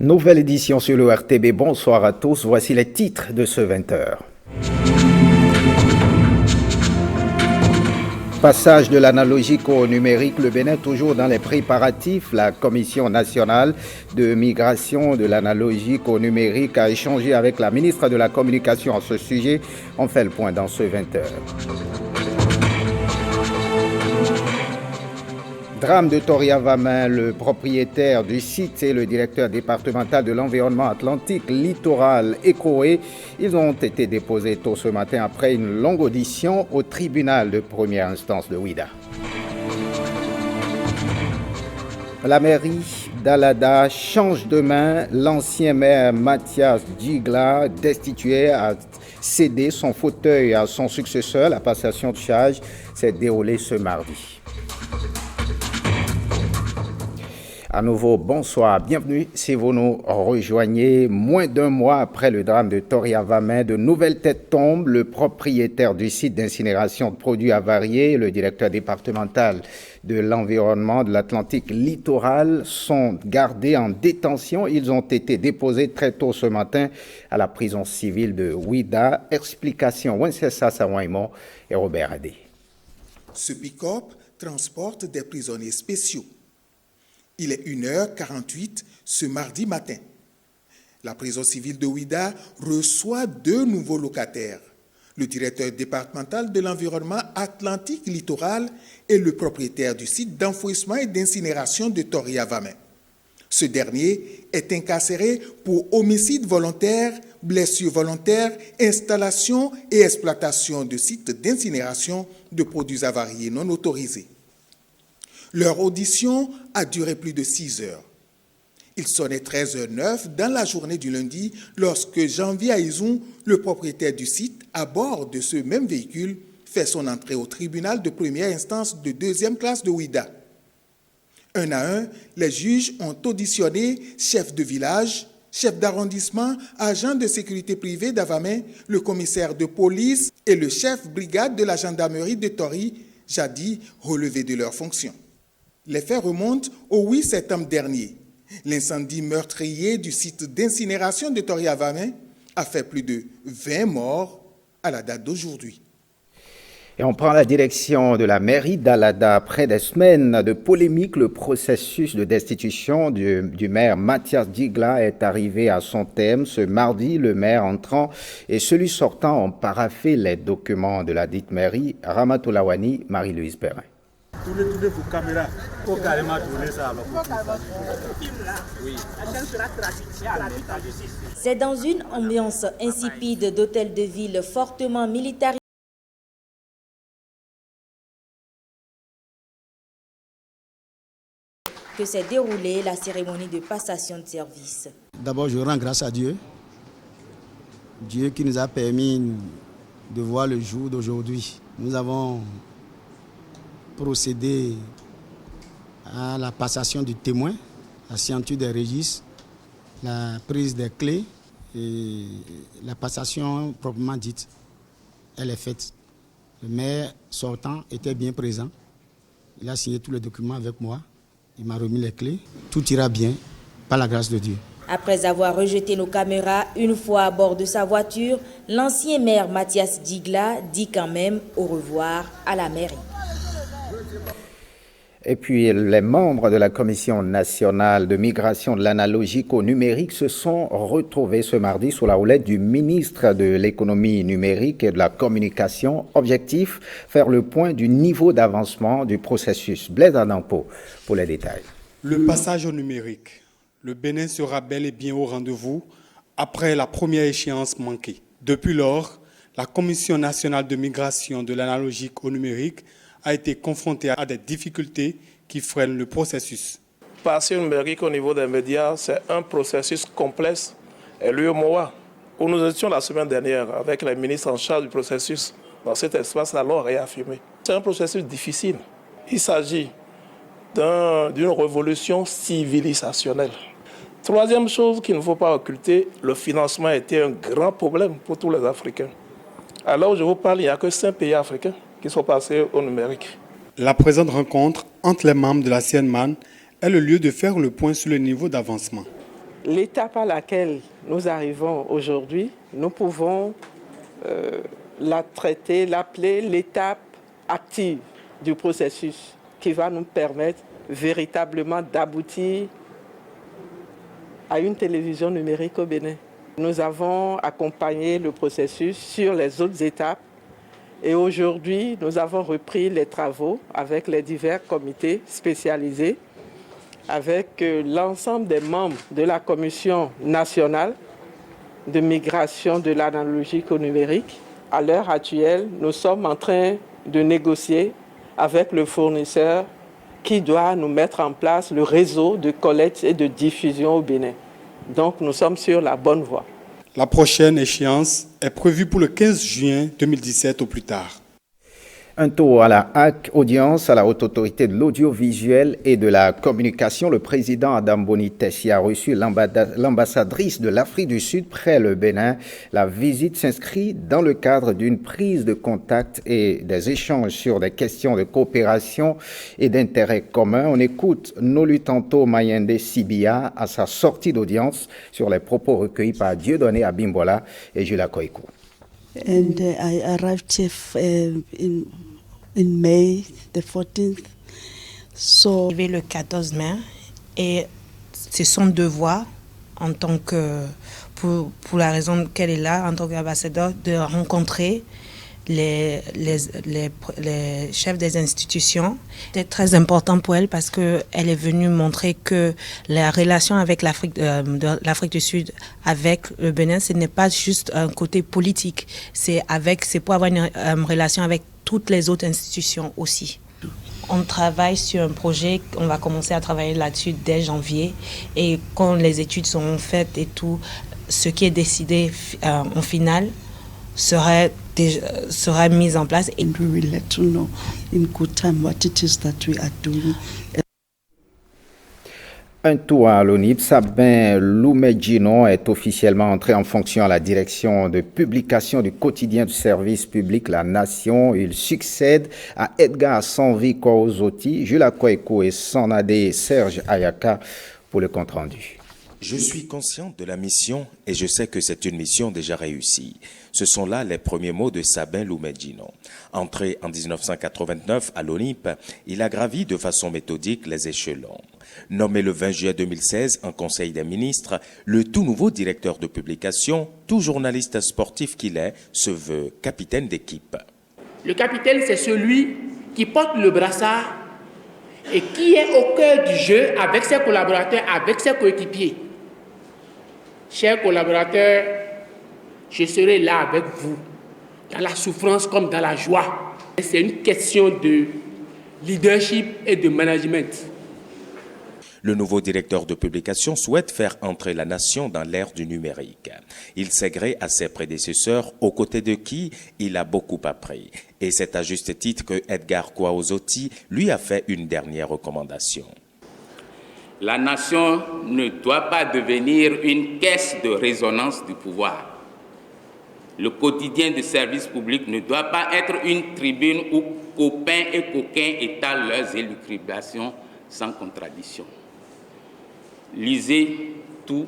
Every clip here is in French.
Nouvelle édition sur le RTB. Bonsoir à tous. Voici les titres de ce 20h. Passage de l'analogique au numérique, le Bénin toujours dans les préparatifs. La Commission nationale de migration de l'analogique au numérique a échangé avec la ministre de la Communication à ce sujet. On fait le point dans ce 20h. Drame de Toria-Vamin, le propriétaire du site et le directeur départemental de l'environnement atlantique littoral écroué. Ils ont été déposés tôt ce matin après une longue audition au tribunal de première instance de Ouidah. La mairie d'Alada change de main. L'ancien maire Mathias Djigla, destitué, a cédé son fauteuil à son successeur. La passation de charge s'est déroulée ce mardi. À nouveau, bonsoir, bienvenue si vous nous rejoignez. Moins d'un mois après le drame de Toria-Vamin, de nouvelles têtes tombent. Le propriétaire du site d'incinération de produits avariés, le directeur départemental de l'environnement de l'Atlantique littoral sont gardés en détention. Ils ont été déposés très tôt ce matin à la prison civile de Ouidah. Explication, Wenceslas Sawaimo et Robert Adé. Ce pick-up transporte des prisonniers spéciaux. Il est 1h48 ce mardi matin. La prison civile de Ouidah reçoit 2 nouveaux locataires, le directeur départemental de l'environnement atlantique littoral et le propriétaire du site d'enfouissement et d'incinération de Toria-Vamin. Ce dernier est incarcéré pour homicide volontaire, blessure volontaire, installation et exploitation de sites d'incinération de produits avariés non autorisés. Leur audition a duré plus de 6 heures. Il sonnait 13h09 dans la journée du lundi lorsque Janvier Aizou, le propriétaire du site, à bord de ce même véhicule, fait son entrée au tribunal de première instance de 2e classe de Ouidah. Un à un, les juges ont auditionné chef de village, chef d'arrondissement, agent de sécurité privée d'Avamin, le commissaire de police et le chef brigade de la gendarmerie de Tori, jadis relevés de leurs fonctions. Les faits remontent au 8 septembre dernier. L'incendie meurtrier du site d'incinération de Toria-Vamin a fait plus de 20 morts à la date d'aujourd'hui. Et on prend la direction de la mairie d'Alada. Après des semaines de polémique, le processus de destitution du maire Mathias Djigla est arrivé à son terme. Ce mardi, le maire entrant et celui sortant ont paraphé les documents de la dite mairie. Ramatoulawani, Marie-Louise Perrin. C'est dans une ambiance insipide d'hôtel de ville fortement militarisé que s'est déroulée la cérémonie de passation de service. D'abord, je rends grâce à Dieu. Dieu qui nous a permis de voir le jour d'aujourd'hui. Nous avons procédé à la passation du témoin, la signature des registres, la prise des clés et la passation proprement dite, elle est faite. Le maire sortant était bien présent. Il a signé tous les documents avec moi. Il m'a remis les clés. Tout ira bien, par la grâce de Dieu. Après avoir rejeté nos caméras une fois à bord de sa voiture, l'ancien maire Mathias Djigla dit quand même au revoir à la mairie. Et puis, les membres de la Commission nationale de migration de l'analogique au numérique se sont retrouvés ce mardi sous la houlette du ministre de l'économie numérique et de la communication. Objectif, faire le point du niveau d'avancement du processus. Blaise Adampo pour les détails. Le passage au numérique. Le Bénin sera bel et bien au rendez-vous après la première échéance manquée. Depuis lors, la Commission nationale de migration de l'analogique au numérique a été confronté à des difficultés qui freinent le processus. Passer au numérique au niveau des médias, c'est un processus complexe. Et l'UEMOA, où nous étions la semaine dernière avec les ministres en charge du processus, dans cet espace-là, l'ont réaffirmé. C'est un processus difficile. Il s'agit d'une révolution civilisationnelle. Troisième chose qu'il ne faut pas occulter, le financement a été un grand problème pour tous les Africains. Alors, je vous parle, il n'y a que 5 pays africains qui sont passés au numérique. La présente rencontre entre les membres de la CNMAN est le lieu de faire le point sur le niveau d'avancement. L'étape à laquelle nous arrivons aujourd'hui, nous pouvons la traiter, l'appeler l'étape active du processus qui va nous permettre véritablement d'aboutir à une télévision numérique au Bénin. Nous avons accompagné le processus sur les autres étapes et aujourd'hui, nous avons repris les travaux avec les divers comités spécialisés, avec l'ensemble des membres de la Commission nationale de migration de l'analogique au numérique. À l'heure actuelle, nous sommes en train de négocier avec le fournisseur qui doit nous mettre en place le réseau de collecte et de diffusion au Bénin. Donc nous sommes sur la bonne voie. La prochaine échéance est prévue pour le 15 juin 2017 au plus tard. Un tour à la HAC, audience à la Haute Autorité de l'Audiovisuel et de la Communication. Le président Adam Bonitessi a reçu l'ambassadrice de l'Afrique du Sud près le Bénin. La visite s'inscrit dans le cadre d'une prise de contact et des échanges sur des questions de coopération et d'intérêt commun. On écoute Nolu Tanto Mayende Sibia à sa sortie d'audience sur les propos recueillis par Dieudonné Abimbola et Julia Koikou. And I arrived in May, the 14th. So, arrivé le 14 mai et c'est son devoir en tant que, pour la raison qu'elle est là, en tant qu'ambassadeur, de rencontrer les chefs des institutions. C'était très important pour elle parce qu'elle est venue montrer que la relation avec l'Afrique du Sud, avec le Bénin, ce n'est pas juste un côté politique, c'est pour avoir une relation avec toutes les autres institutions aussi. On travaille sur un projet, on va commencer à travailler là-dessus dès janvier et quand les études seront faites et tout, ce qui est décidé en finale sera mise en place. And we will let you know in good time what it is that we are doing. Un tour à l'ONIP, Sabin Loumedjino est officiellement entré en fonction à la direction de publication du quotidien du service public La Nation. Il succède à Edgar Sanvi Kouazoti, Julia Koikou et Sanadé Serge Ayaka pour le compte-rendu. Je suis conscient de la mission et je sais que c'est une mission déjà réussie. Ce sont là les premiers mots de Sabin Loumedjino. Entré en 1989 à l'ONIP, il a gravi de façon méthodique les échelons. Nommé le 20 juillet 2016 en Conseil des ministres, le tout nouveau directeur de publication, tout journaliste sportif qu'il est, se veut capitaine d'équipe. Le capitaine, c'est celui qui porte le brassard et qui est au cœur du jeu avec ses collaborateurs, avec ses coéquipiers. Chers collaborateurs, je serai là avec vous, dans la souffrance comme dans la joie. C'est une question de leadership et de management. Le nouveau directeur de publication souhaite faire entrer la nation dans l'ère du numérique. Il s'est gré à ses prédécesseurs, aux côtés de qui il a beaucoup appris. Et c'est à juste titre que Edgar Kouazoti lui a fait une dernière recommandation. La nation ne doit pas devenir une caisse de résonance du pouvoir. Le quotidien de service public ne doit pas être une tribune où copains et coquins étalent leurs élucubrations sans contradiction. Lisez tout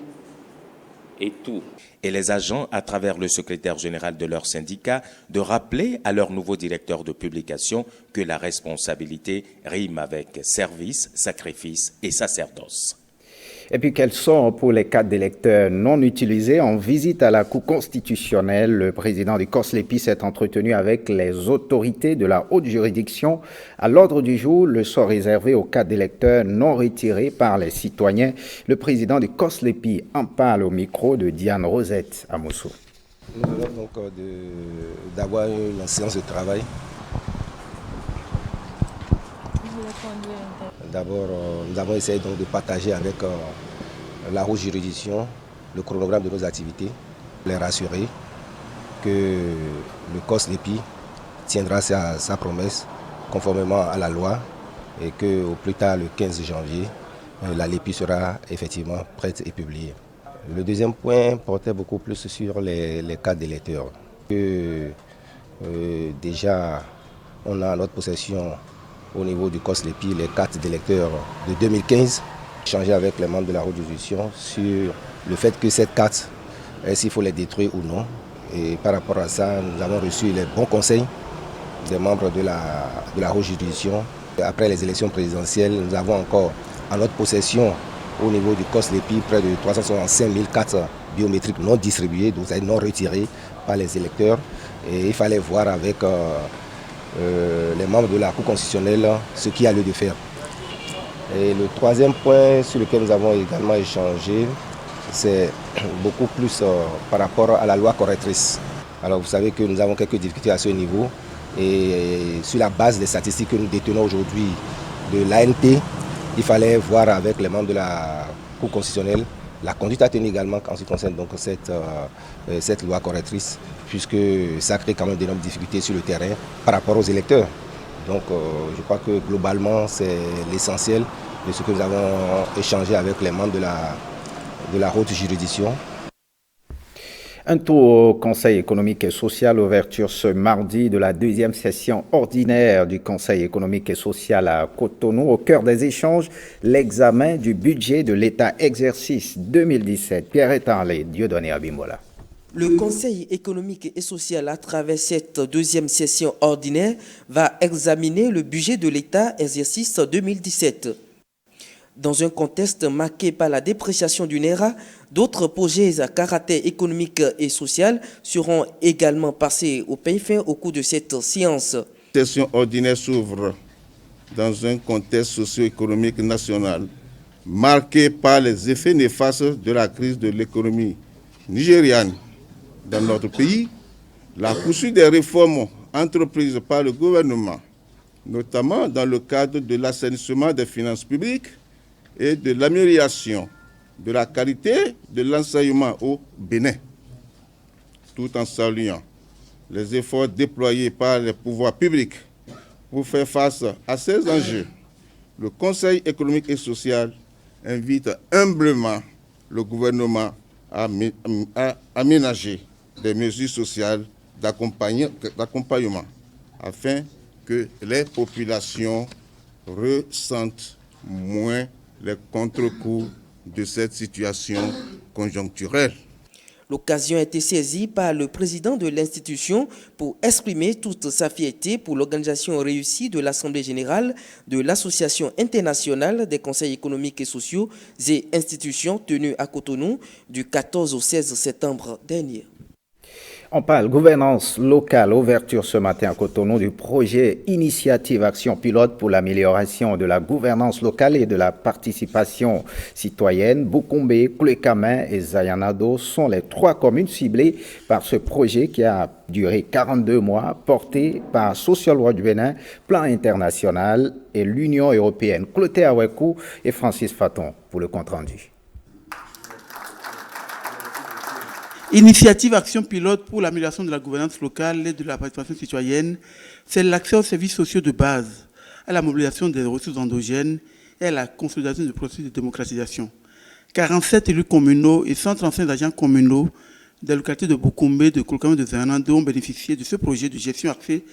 et tout. Et les agents, à travers le secrétaire général de leur syndicat, de rappeler à leur nouveau directeur de publication que la responsabilité rime avec service, sacrifice et sacerdoce. Et puis, quels sont pour les cartes d'électeurs non utilisées? En visite à la Cour constitutionnelle, le président du COSLEPI s'est entretenu avec les autorités de la haute juridiction. À l'ordre du jour, le sort réservé aux cartes d'électeurs non retirées par les citoyens. Le président du COSLEPI en parle au micro de Diane Rosette à Moussou. Nous venons donc d'avoir une séance de travail. D'abord, nous avons essayé donc de partager avec la haute juridiction le chronogramme de nos activités, les rassurer que le COSLEPI tiendra sa promesse conformément à la loi et qu'au plus tard le 15 janvier, la LEPI sera effectivement prête et publiée. Le deuxième point portait beaucoup plus sur les cartes d'électeurs. Déjà, on a à notre possession au niveau du COSLEPI les cartes d'électeurs de 2015 Échanger avec les membres de la haute juridiction sur le fait que cette carte, est-ce qu'il faut les détruire ou non. Et par rapport à ça, nous avons reçu les bons conseils des membres de la haute juridiction. Après les élections présidentielles, nous avons encore en notre possession au niveau du COS-LEPI près de 365 000 cartes biométriques non distribuées, donc non retirées par les électeurs. Et il fallait voir avec les membres de la Cour constitutionnelle ce qu'il y a lieu de faire. Et le troisième point sur lequel nous avons également échangé, c'est beaucoup plus par rapport à la loi correctrice. Alors vous savez que nous avons quelques difficultés à ce niveau et sur la base des statistiques que nous détenons aujourd'hui de l'ANP, il fallait voir avec les membres de la Cour constitutionnelle la conduite à tenir également en ce qui concerne donc cette loi correctrice, puisque ça crée quand même d'énormes difficultés sur le terrain par rapport aux électeurs. Donc je crois que globalement c'est l'essentiel de ce que nous avons échangé avec les membres de la haute juridiction. Un tour au Conseil économique et social, ouverture ce mardi de la deuxième session ordinaire du Conseil économique et social à Cotonou. Au cœur des échanges, l'examen du budget de l'État exercice 2017. Pierre Etanlé, Dieudonné Abimbola. Le Conseil économique et social, à travers cette deuxième session ordinaire, va examiner le budget de l'État exercice 2017. Dans un contexte marqué par la dépréciation du Naira, d'autres projets à caractère économique et social seront également passés au peigne fin au cours de cette séance. La session ordinaire s'ouvre dans un contexte socio-économique national marqué par les effets néfastes de la crise de l'économie nigériane. Dans notre pays, la poursuite des réformes entreprises par le gouvernement, notamment dans le cadre de l'assainissement des finances publiques et de l'amélioration de la qualité de l'enseignement au Bénin, tout en saluant les efforts déployés par les pouvoirs publics pour faire face à ces enjeux. Le Conseil économique et social invite humblement le gouvernement à aménager des mesures sociales d'accompagnement afin que les populations ressentent moins les contre-coups de cette situation conjoncturelle. L'occasion a été saisie par le président de l'institution pour exprimer toute sa fierté pour l'organisation réussie de l'Assemblée générale de l'Association internationale des conseils économiques et sociaux et institutions tenues à Cotonou du 14 au 16 septembre dernier. On parle gouvernance locale, ouverture ce matin à Cotonou du projet Initiative Action Pilote pour l'amélioration de la gouvernance locale et de la participation citoyenne. Boukoumbe, Koulekame et Zayanado sont les 3 communes ciblées par ce projet qui a duré 42 mois, porté par Social Loi du Bénin, Plan International et l'Union Européenne. Cloté Awekou et Francis Faton pour le compte-rendu. Initiative Action Pilote pour l'amélioration de la gouvernance locale et de la participation citoyenne, c'est l'accès aux services sociaux de base, à la mobilisation des ressources endogènes et à la consolidation du processus de démocratisation. 47 élus communaux et 135 agents communaux des localités de Boukoumbe, de Koulekame et de Zayanado ont bénéficié de ce projet de gestion axé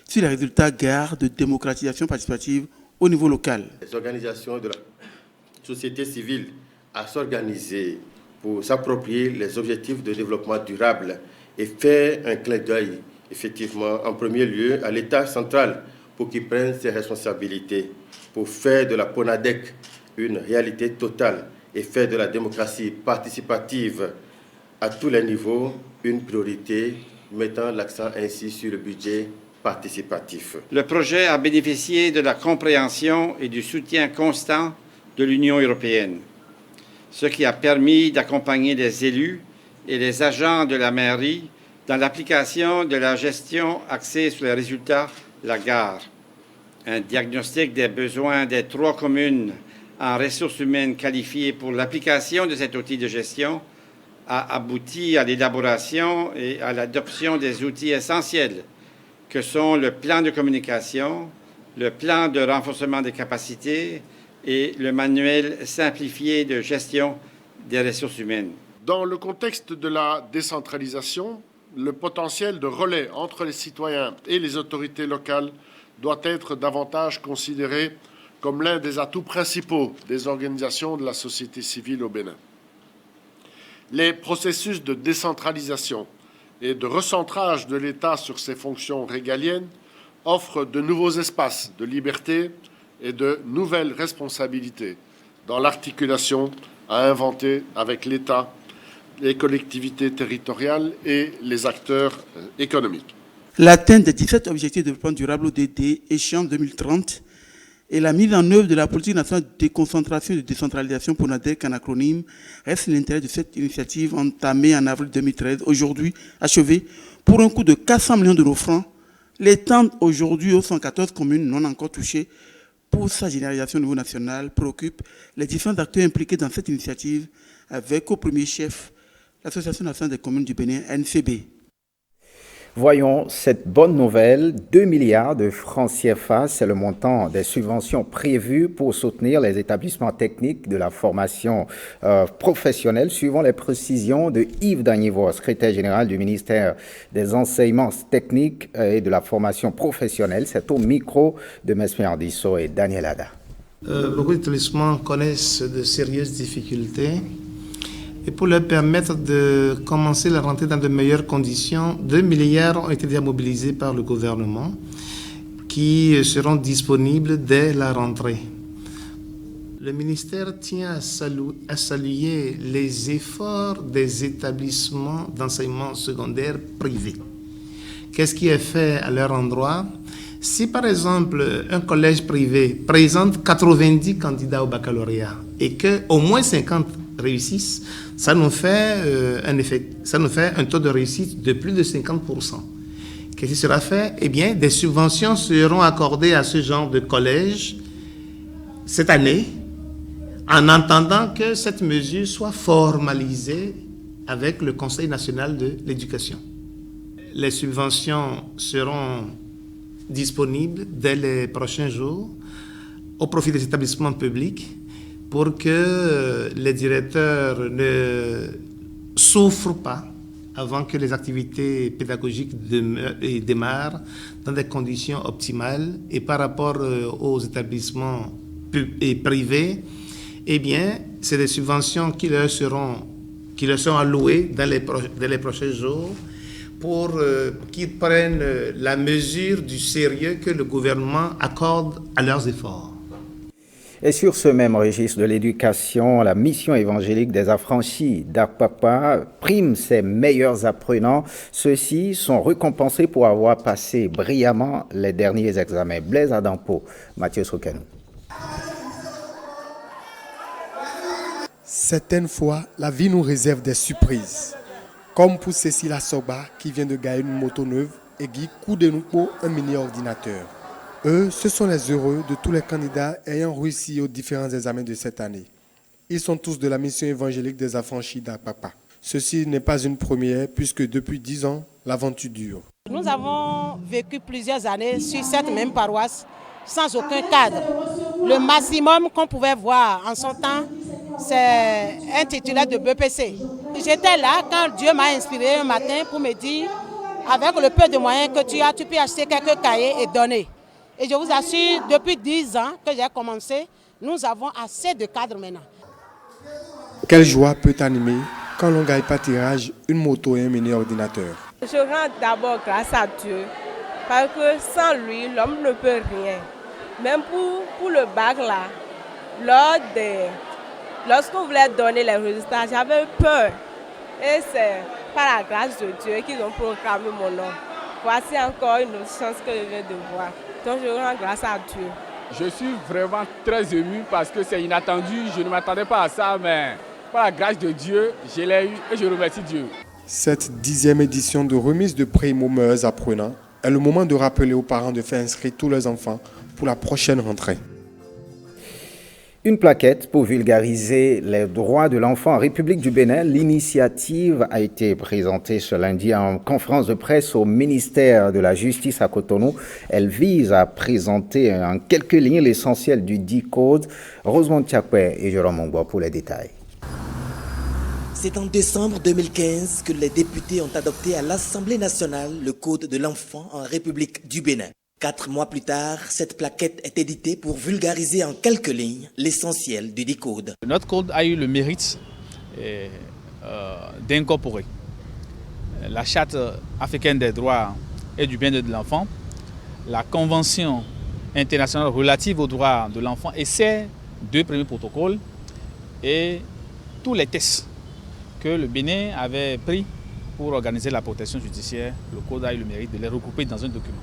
sur les résultats gares de démocratisation participative au niveau local. Les organisations de la société civile à s'organiser pour s'approprier les objectifs de développement durable et faire un clin d'œil, effectivement, en premier lieu, à l'État central pour qu'il prenne ses responsabilités, pour faire de la PONADEC une réalité totale et faire de la démocratie participative à tous les niveaux une priorité, mettant l'accent ainsi sur le budget participatif. Le projet a bénéficié de la compréhension et du soutien constant de l'Union européenne, ce qui a permis d'accompagner les élus et les agents de la mairie dans l'application de la gestion axée sur les résultats, la gare. Un diagnostic des besoins des 3 communes en ressources humaines qualifiées pour l'application de cet outil de gestion a abouti à l'élaboration et à l'adoption des outils essentiels que sont le plan de communication, le plan de renforcement des capacités et le manuel simplifié de gestion des ressources humaines. Dans le contexte de la décentralisation, le potentiel de relais entre les citoyens et les autorités locales doit être davantage considéré comme l'un des atouts principaux des organisations de la société civile au Bénin. Les processus de décentralisation et de recentrage de l'État sur ses fonctions régaliennes offrent de nouveaux espaces de liberté et de nouvelles responsabilités dans l'articulation à inventer avec l'État, les collectivités territoriales et les acteurs économiques. L'atteinte des 17 objectifs de développement durable ODD échéant 2030 et la mise en œuvre de la politique nationale de déconcentration et de décentralisation pour NADEC en acronyme reste l'intérêt de cette initiative entamée en avril 2013, aujourd'hui achevée pour un coût de 400 millions d'euros francs, l'étendre aujourd'hui aux 114 communes non encore touchées pour sa généralisation au niveau national préoccupe les différents acteurs impliqués dans cette initiative avec au premier chef l'Association nationale des communes du Bénin, NCB. Voyons cette bonne nouvelle, 2 milliards de francs CFA, c'est le montant des subventions prévues pour soutenir les établissements techniques de la formation professionnelle, suivant les précisions de Yves Dagnivo, secrétaire général du ministère des enseignements techniques et de la formation professionnelle. C'est au micro de Mesmer Ardisso et Daniel Ada. Beaucoup d'établissements connaissent de sérieuses difficultés. Et pour leur permettre de commencer la rentrée dans de meilleures conditions, 2 milliards ont été déjà mobilisés par le gouvernement qui seront disponibles dès la rentrée. Le ministère tient à saluer les efforts des établissements d'enseignement secondaire privés. Qu'est-ce qui est fait à leur endroit? Si par exemple un collège privé présente 90 candidats au baccalauréat et qu'au moins 50 réussissent, ça nous fait un taux de réussite de plus de 50%. Qu'est-ce qui sera fait? Eh bien, des subventions seront accordées à ce genre de collège cette année, en attendant que cette mesure soit formalisée avec le Conseil national de l'éducation. Les subventions seront disponibles dès les prochains jours au profit des établissements publics pour que les directeurs ne souffrent pas avant que les activités pédagogiques démarrent dans des conditions optimales. Et par rapport aux établissements privés, eh bien, c'est des subventions qui leur seront allouées dans les prochains jours pour qu'ils prennent la mesure du sérieux que le gouvernement accorde à leurs efforts. Et sur ce même registre de l'éducation, la mission évangélique des affranchis d'Akpakpa prime ses meilleurs apprenants. Ceux-ci sont récompensés pour avoir passé brillamment les derniers examens. Blaise Adampo, Mathieu Sokenou. Certaines fois, la vie nous réserve des surprises. Comme pour Cécile Assoba qui vient de gagner une moto neuve et Guy Koudenoupo un mini-ordinateur. Eux, ce sont les heureux de tous les candidats ayant réussi aux différents examens de cette année. Ils sont tous de la mission évangélique des affranchis d'Akpakpa. Ceci n'est pas une première puisque depuis 10 ans, l'aventure dure. Nous avons vécu plusieurs années sur cette même paroisse sans aucun cadre. Le maximum qu'on pouvait voir en son temps, c'est un titulaire de BPC. J'étais là quand Dieu m'a inspiré un matin pour me dire, avec le peu de moyens que tu as, tu peux acheter quelques cahiers et donner. Et je vous assure, depuis 10 ans que j'ai commencé, nous avons assez de cadres maintenant. Quelle joie peut t'animer quand l'on gagne par tirage une moto et un mini-ordinateur? Je rends d'abord grâce à Dieu, parce que sans lui, l'homme ne peut rien. Même pour le bac là, lorsqu'on voulait donner les résultats, j'avais peur. Et c'est par la grâce de Dieu qu'ils ont proclamé mon nom. Voici encore une autre chance que je viens de voir. Donc je rends grâce à Dieu. Je suis vraiment très ému parce que c'est inattendu. Je ne m'attendais pas à ça, mais par la grâce de Dieu, je l'ai eu et je remercie Dieu. Cette 10e édition de remise de prix aux meilleurs apprenants est le moment de rappeler aux parents de faire inscrire tous leurs enfants pour la prochaine rentrée. Une plaquette pour vulgariser les droits de l'enfant en République du Bénin. L'initiative a été présentée ce lundi en conférence de presse au ministère de la Justice à Cotonou. Elle vise à présenter en quelques lignes l'essentiel du dit code. Rosemont Tiakwe et Jérôme Mongbo pour les détails. C'est en décembre 2015 que les députés ont adopté à l'Assemblée nationale le Code de l'enfant en République du Bénin. 4 mois plus tard, cette plaquette est éditée pour vulgariser en quelques lignes l'essentiel du code. Notre code a eu le mérite d'incorporer la Charte africaine des droits et du bien-être de l'enfant, la Convention internationale relative aux droits de l'enfant et ses 2 premiers protocoles et tous les tests que le Bénin avait pris pour organiser la protection judiciaire. Le code a eu le mérite de les regrouper dans un document.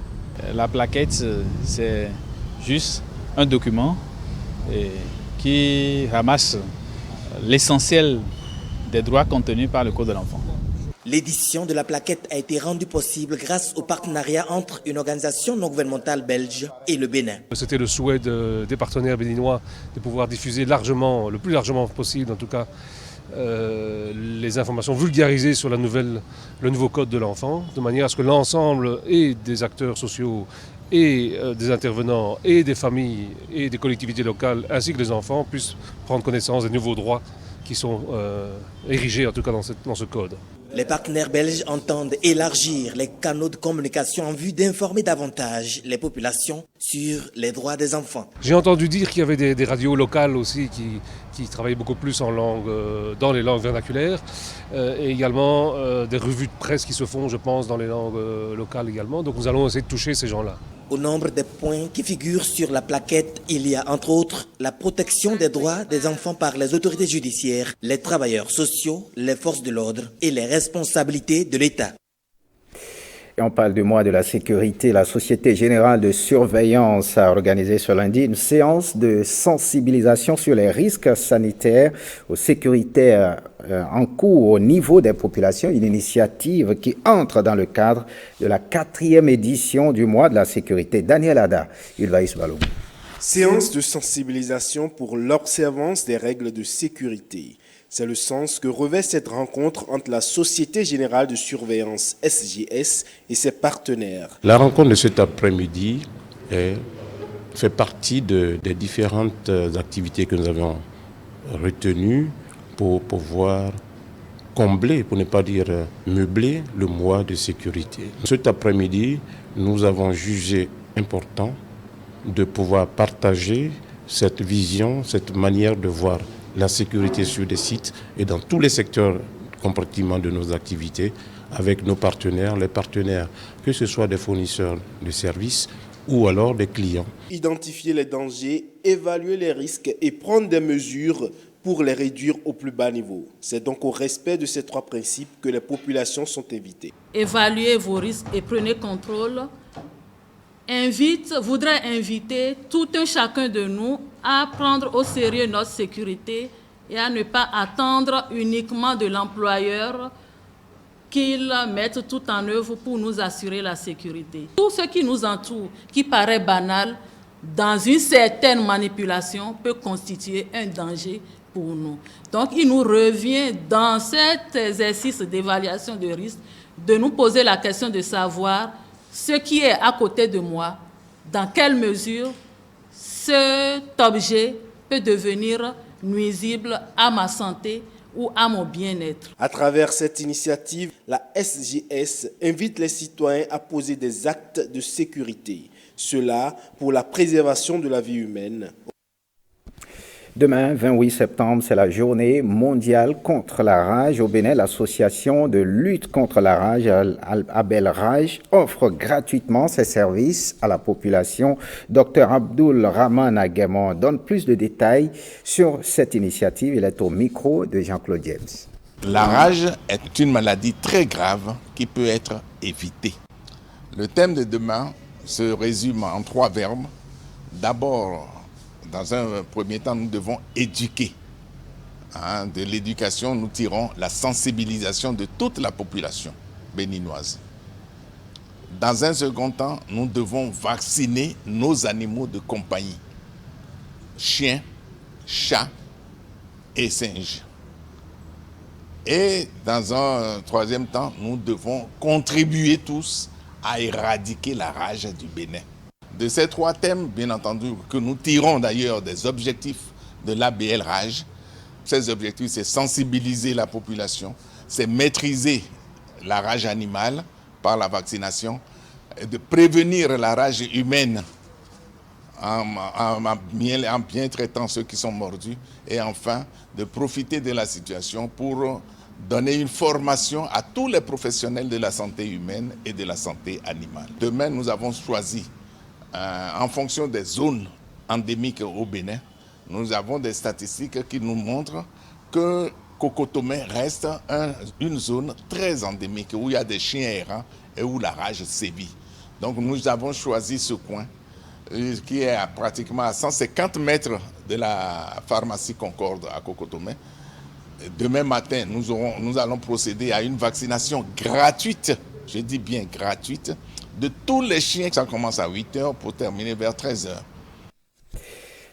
La plaquette, c'est juste un document qui ramasse l'essentiel des droits contenus par le Code de l'enfant. L'édition de la plaquette a été rendue possible grâce au partenariat entre une organisation non gouvernementale belge et le Bénin. C'était le souhait des partenaires béninois de pouvoir diffuser largement, le plus largement possible en tout cas, les informations vulgarisées sur le nouveau code de l'enfant, de manière à ce que l'ensemble et des acteurs sociaux et des intervenants et des familles et des collectivités locales ainsi que les enfants puissent prendre connaissance des nouveaux droits qui sont érigés en tout cas dans ce code. Les partenaires belges entendent élargir les canaux de communication en vue d'informer davantage les populations sur les droits des enfants. J'ai entendu dire qu'il y avait des radios locales aussi qui travaillaient beaucoup plus en langue, dans les langues vernaculaires et également des revues de presse qui se font, je pense, dans les langues locales également. Donc nous allons essayer de toucher ces gens-là. Au nombre des points qui figurent sur la plaquette, il y a entre autres la protection des droits des enfants par les autorités judiciaires, les travailleurs sociaux, les forces de l'ordre et les responsabilités de l'État. Et on parle du mois de la sécurité. La Société Générale de Surveillance a organisé ce lundi une séance de sensibilisation sur les risques sanitaires ou sécuritaires en cours au niveau des populations, une initiative qui entre dans le cadre de la 4e édition du mois de la sécurité. Daniel Ada, Ulvaïs Balou. Séance de sensibilisation pour l'observance des règles de sécurité. C'est le sens que revêt cette rencontre entre la Société Générale de Surveillance SGS et ses partenaires. La rencontre de cet après-midi fait partie des différentes activités que nous avons retenues pour pouvoir combler, pour ne pas dire meubler, le mois de sécurité. Cet après-midi, nous avons jugé important de pouvoir partager cette vision, cette manière de voir la sécurité sur des sites et dans tous les secteurs compartiments de nos activités avec nos partenaires, les partenaires, que ce soit des fournisseurs de services ou alors des clients. Identifier les dangers, évaluer les risques et prendre des mesures pour les réduire au plus bas niveau. C'est donc au respect de ces 3 principes que les populations sont invitées. Évaluez vos risques et prenez contrôle. Voudrais inviter tout un chacun de nous à prendre au sérieux notre sécurité et à ne pas attendre uniquement de l'employeur qu'il mette tout en œuvre pour nous assurer la sécurité. Tout ce qui nous entoure, qui paraît banal, dans une certaine manipulation, peut constituer un danger pour nous. Donc il nous revient dans cet exercice d'évaluation de risque de nous poser la question de savoir ce qui est à côté de moi, dans quelle mesure cet objet peut devenir nuisible à ma santé ou à mon bien-être. À travers cette initiative, la SGS invite les citoyens à poser des actes de sécurité. Cela pour la préservation de la vie humaine. Demain, 28 septembre, c'est la journée mondiale contre la rage. Au Bénin, l'association de lutte contre la rage, Abel Rage, offre gratuitement ses services à la population. Dr Abdul Rahman Aguemon donne plus de détails sur cette initiative. Il est au micro de Jean-Claude James. La rage est une maladie très grave qui peut être évitée. Le thème de demain se résume en 3 verbes. D'abord, dans un premier temps, nous devons éduquer. De l'éducation, nous tirons la sensibilisation de toute la population béninoise. Dans un second temps, nous devons vacciner nos animaux de compagnie. Chiens, chats et singes. Et dans un troisième temps, nous devons contribuer tous à éradiquer la rage du Bénin. De ces 3 thèmes, bien entendu, que nous tirons d'ailleurs des objectifs de l'ABL Rage. Ces objectifs, c'est sensibiliser la population, c'est maîtriser la rage animale par la vaccination, de prévenir la rage humaine en bien traitant ceux qui sont mordus, et enfin de profiter de la situation pour donner une formation à tous les professionnels de la santé humaine et de la santé animale. Demain, nous avons choisi, en fonction des zones endémiques au Bénin, nous avons des statistiques qui nous montrent que Kokotomé reste une zone très endémique où il y a des chiens errants et où la rage sévit. Donc nous avons choisi ce coin qui est pratiquement à 150 mètres de la pharmacie Concorde à Kokotomé. Demain matin, nous allons procéder à une vaccination gratuite, je dis bien gratuite, de tous les chiens. Ça commence à 8 h pour terminer vers 13 h.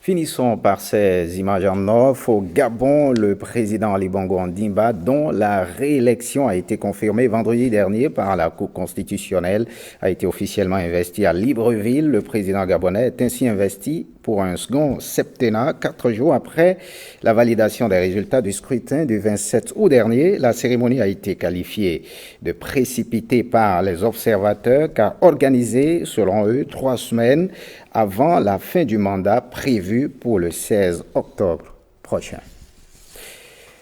Finissons par ces images en off. Au Gabon, le président Ali Bongo Ondimba, dont la réélection a été confirmée vendredi dernier par la Cour constitutionnelle, a été officiellement investi à Libreville. Le président gabonais est ainsi investi pour un second septennat, 4 jours après la validation des résultats du scrutin du 27 août dernier. La cérémonie a été qualifiée de précipitée par les observateurs, car organisée, selon eux, 3 semaines avant la fin du mandat prévu pour le 16 octobre prochain.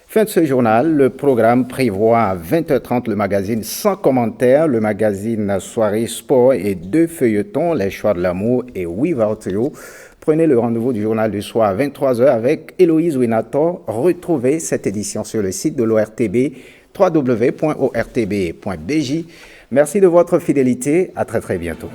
Fin de ce journal, le programme prévoit à 20h30 le magazine Sans commentaire, le magazine Soirée Sport et 2 feuilletons, Les Choix de l'amour et We About You. Prenez le rendez-vous du journal du soir à 23h avec Héloïse Winator. Retrouvez cette édition sur le site de l'ORTB, www.ortb.bj. Merci de votre fidélité. À très bientôt.